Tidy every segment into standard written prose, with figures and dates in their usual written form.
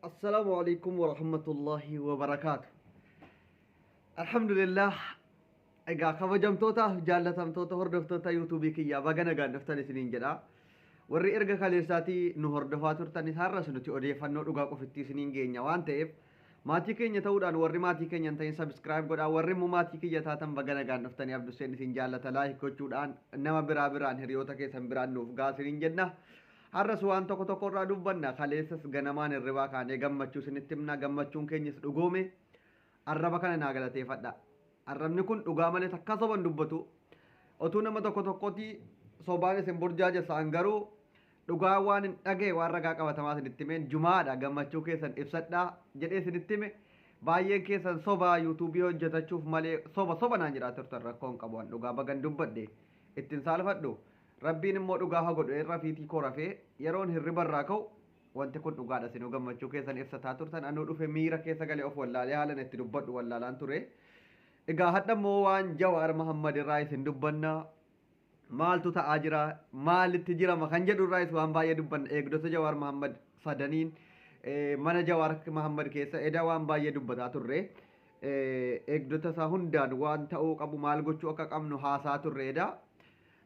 Assalamualaikum warahmatullahi wabarakatuh. Alhamdulillah. Egaa kabajamtoota jaallatamtoota hordoftoota yuutuubii kiyyaa baga nagaan dhuftan isiniin jedha. Warri erga kaleessaatii nu hordofaa turtanis har'as nuti odeeffannoo dhugaa qofittii isiniin geenya waan ta'eef maatii keenya ta'uudhaan warri maatii keenya hin ta'in sabiskiraayib godhaa warri immoo maatii kiyya taatan baga nagaan dhuftanii abdusseen isin jaallata laayik gochuudhaan nama biraan hiriyoota keessan biraan nuuf gaasiniin jenna. Har'as waan tokko tokko irraa dubbanna kaleessas ganamaan hirribaa kaanee gammachuu isinitti himna gammachuun keenyas dhugoome arraba kana naa galateeffadha. Arrabni kun dhugaa malee takka soban dubbatu otuu nama tokko tokkotti sobaan isin burjaajessan garuu dhugaa waan hin dhagee waan ragaa qabatamaa isinitti himeen jumaadha gammachuu keessan ibsadhaa jedhee isinitti hime baay'een keessan sobaa yuutuubii hojjetachuuf malee soba naan jedhaa turtan rakkoon qabu waan dhugaa bagan dubbadhe ittiin saalfadhu. Rabbiin immoo dhugaa haa godhu irra fiitii koo rafee yeroon hirribarraa ka'u wanti kun dhugaadha sinuu gammachuu keessan ibsataa turtan anuu dhufe miira keessa galee of wallaalee haalan itti dubbadhu wallaalaan ture. Egaa hadha immoo waan Jawaar Mahammad irraa isin dubbanna maaltu ta'aa jira maalitti jirama kan jedhu irraa waan baay'ee dubbanna eegdota Jawaar Mahammad sadaniin mana Jawaar Mahammad keessa edaa waan baay'ee dubbataa turre eegdota isaa hundaan waan ta'uu qabu maal gochuu akka qabnu haasaa turre edaa.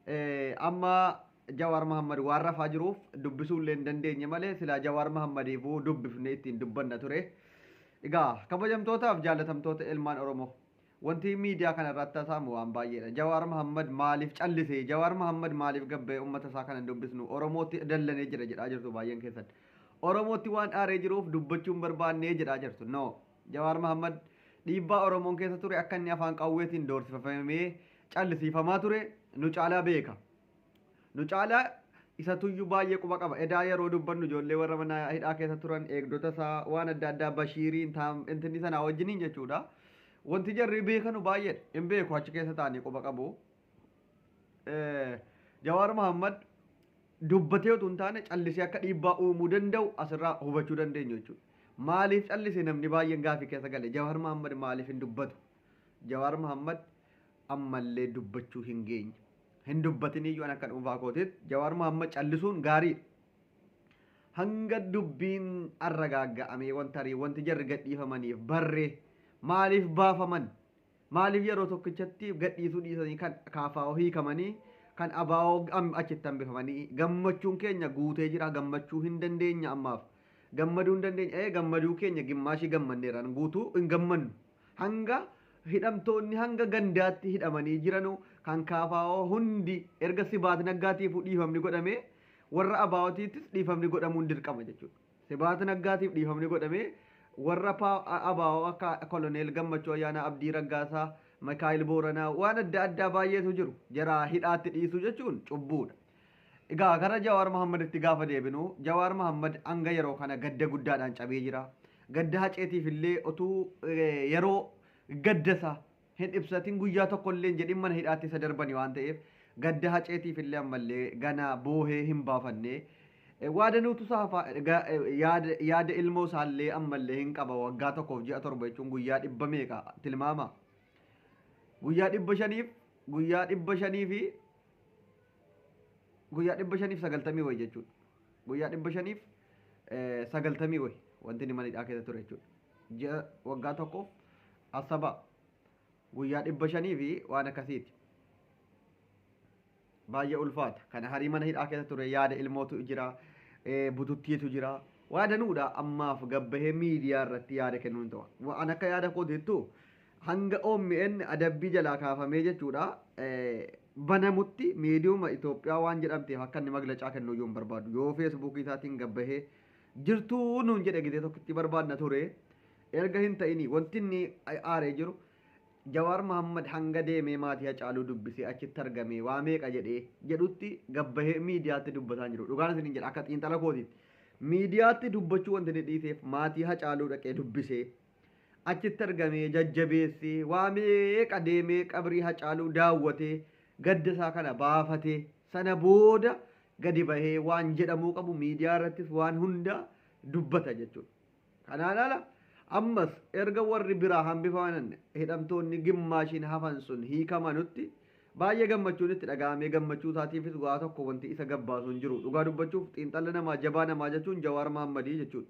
Amma Jawaar Mahammad waan rafaa jiruuf dubbisuu illee hin dandeenye malee silaa Jawaar Mahammadiifuu dubbifnee ittiin dubbanna ture. Egaa kabajamtootaaf jaalatamtoota ilmaan Oromoo wanti miidiyaa kana irratti haasa'amu waan baay'eedha. Jawaar Mahammad maaliif callisee Jawaar Mahammad maaliif gabbee uummata isaa kana dubbisnu Oromootti dallanee jira jedhaa jirtu baay'een keessan. Oromootti waan aaree jiruuf dubbachuun barbaannee jedhaa jirtu. No Jawaar Mahammad dhiibbaa Oromoon keessa ture akka inni afaan qawweetiin doorsifamee callisiifamaa ture nu caalaa beeka. Nu caalaa isa tuyyuu baay'ee quba qaba. Edaa yeroo dubbannu ijoollee warra mana hidhaa keessa turan eegdota isaa waan adda addaa Bashiiriin intinni sanaa wajjiniin jechuudha. Wanti jarri beekanu baay'eedha. Hin beeku achi keessa taa'anii quba qabu. Jawaar Mahammad dubbatee utuu hin taane callisee akka dhiibbaa uumuu danda'u asirraa hubachuu dandeenya jechuudha. Maaliif callisee namni baay'een gaafii keessa gale Jawaar Mahammad maaliif hin dubbatu? Jawaar Mahammad ammallee dubbachuu hin geenye. Hin dubbatin iyyuu akka dhuunfaa kootiitti Jawaar Mahammad callisuun gaariidha. Hanga dubbiin arragaagga'amee wanti jarri gadhiifamaniif barree maaliif baafaman maaliif yeroo tokkichatti gadhiisuu dhiisanii kan kaafaa'oo hiikamanii kan abaa'oo achitti hambifamanii gammachuun keenya guutee jira gammachuu hin dandeenya ammaaf gammaduu hin dandeenya gammaduu keenya gimmaashii gammanneeraan guutuu hin gammannu hanga hidhamtoonni hanga gandaatti hidhamanii jiranu kan kaafaa'oo hundi erga Sibaat Naggaatiif dhiifamni godhamee warra abaa'ootiittis dhiifamni godhamuun dirqama jechuudha. Sibaat Naggaatiif dhiifamni godhamee warra abaa'oo akka koloneel Gammachuu Ayyaanaa Abdii Raggaasaa Mikaayil Booranaa waan adda addaa baay'eetu jiru jara hidhaatti dhiisuu jechuun cubbuudha. Egaa gara Jawaar Mahammaditti gaafa deebinu Jawaar Mahammad hanga yeroo kana gadda guddaadhaan cabee jira. Gadda haceetiif illee otuu yeroo gaddasa hin ibsatin guyyaa tokko illee jedhin mana hidhaatti isa darbani waan ta'eef gadda haceetiif illee ammallee gana boohee hin baafanne waada nutu saafa yaada ilmoo isaallee ammallee hin qaba waggaa tokkoof ji'a torba jechuun guyyaa 100 meeqa tilmaama guyyaa 500 guyyaa 500 fi guyyaa 590 wayi jechuudha guyyaa 590 wayi wanti inni mana hidhaa keessa ture jechuudha ji'a waggaa tokkoof asaba guyyaa 500 fi waan akkasiiti baay'ee ulfaata kana harii mana hidhaa keessa ture yaada ilmootu jira bututtiitu jira waa danuudha ammaaf gabbahee miidiyaa irratti yaada kennuun ta'a waan akka yaada kootiittu hanga OMN adabbii jalaa kaafamee jechuudha banamutti miidiyuma Itoophiyaa waan jedhamteef akka inni maglacaa kennu iyyuu hin barbaadu yoo feesbuukii isaatiin gabbahee jirtuu nuun jedhe gidee tokkotti barbaadna ture erga hin ta'ini wanti inni aaree jiru Jawaar Mahammad hanga deemee maatii Hacaaluu dubbisee achitti argamee waa meeqa jedhutti gabbahee miidiyaatti dubbataa jiru dhugaan isin jedha akka xiinxala kootiitti miidiyaatti dubbachuu wanti inni dhiiseef maatii Hacaaluu dhaqee dubbisee achitti argamee jajjabeessee waa meeqa deemee qabrii Hacaaluu daawwatee gadda isaa kana baafatee sana booda gadi bahee waan jedhamuu qabu miidiyaa irrattis waan hunda dubbata jechuudha. Kanaan ala ammas erga warri biraa hambifaman hidhamtoonni gimmaashiin hafan sun hiikamanutti baay'ee gammachuun itti dhaga'amee gammachuu isaatiifis waa tokko wanti isa gabbaasu hin jiru dhugaa dubbachuuf xiinxalla namaa jabaa namaa jechuun Jawaar Mahammadii jechuudha.